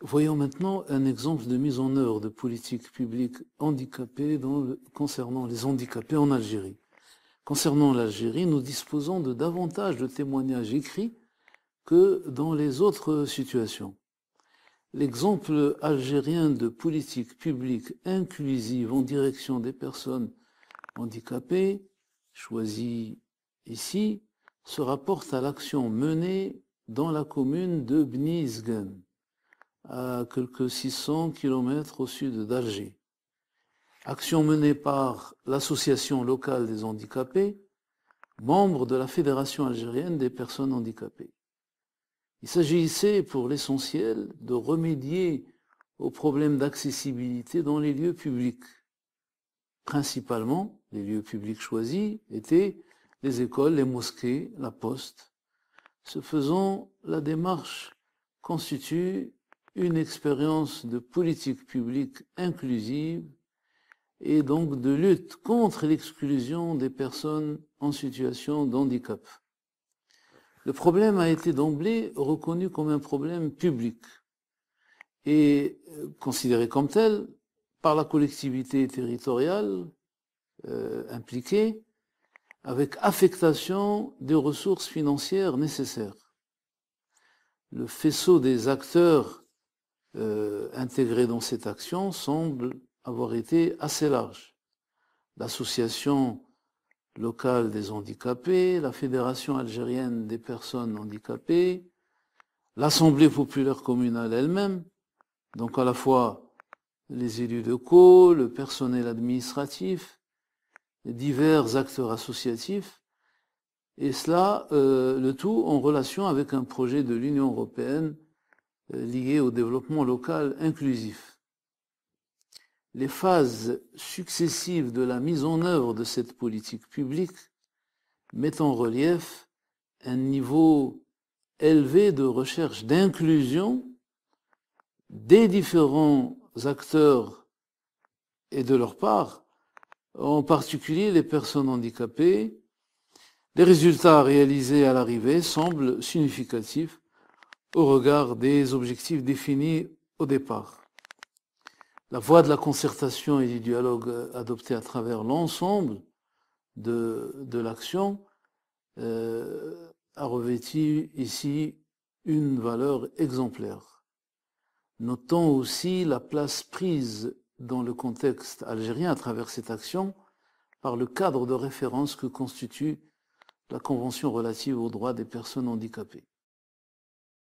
Voyons maintenant un exemple de mise en œuvre de politiques publiques handicapées concernant les handicapés en Algérie. Concernant l'Algérie, nous disposons de davantage de témoignages écrits que dans les autres situations. L'exemple algérien de politique publique inclusive en direction des personnes handicapées, choisi ici, se rapporte à l'action menée dans la commune de Bni Zgan, à quelques 600 km au sud d'Alger. Action menée par l'Association locale des handicapés, membre de la Fédération algérienne des personnes handicapées. Il s'agissait pour l'essentiel de remédier aux problèmes d'accessibilité dans les lieux publics. Principalement, les lieux publics choisis étaient les écoles, les mosquées, la poste. Ce faisant, la démarche constitue une expérience de politique publique inclusive et donc de lutte contre l'exclusion des personnes en situation de handicap. Le problème a été d'emblée reconnu comme un problème public et considéré comme tel par la collectivité territoriale impliquée, avec affectation des ressources financières nécessaires. Le faisceau des acteurs intégrés dans cette action semble avoir été assez large. L'association locale des handicapés, la Fédération algérienne des personnes handicapées, l'Assemblée populaire communale elle-même, donc à la fois les élus locaux, le personnel administratif, les divers acteurs associatifs, et cela, le tout en relation avec un projet de l'Union européenne lié au développement local inclusif. Les phases successives de la mise en œuvre de cette politique publique mettent en relief un niveau élevé de recherche d'inclusion des différents acteurs et de leur part, en particulier les personnes handicapées. Les résultats réalisés à l'arrivée semblent significatifs au regard des objectifs définis au départ. La voie de la concertation et du dialogue adopté à travers l'ensemble de l'action a revêtu ici une valeur exemplaire. Notons aussi la place prise dans le contexte algérien à travers cette action par le cadre de référence que constitue la Convention relative aux droits des personnes handicapées.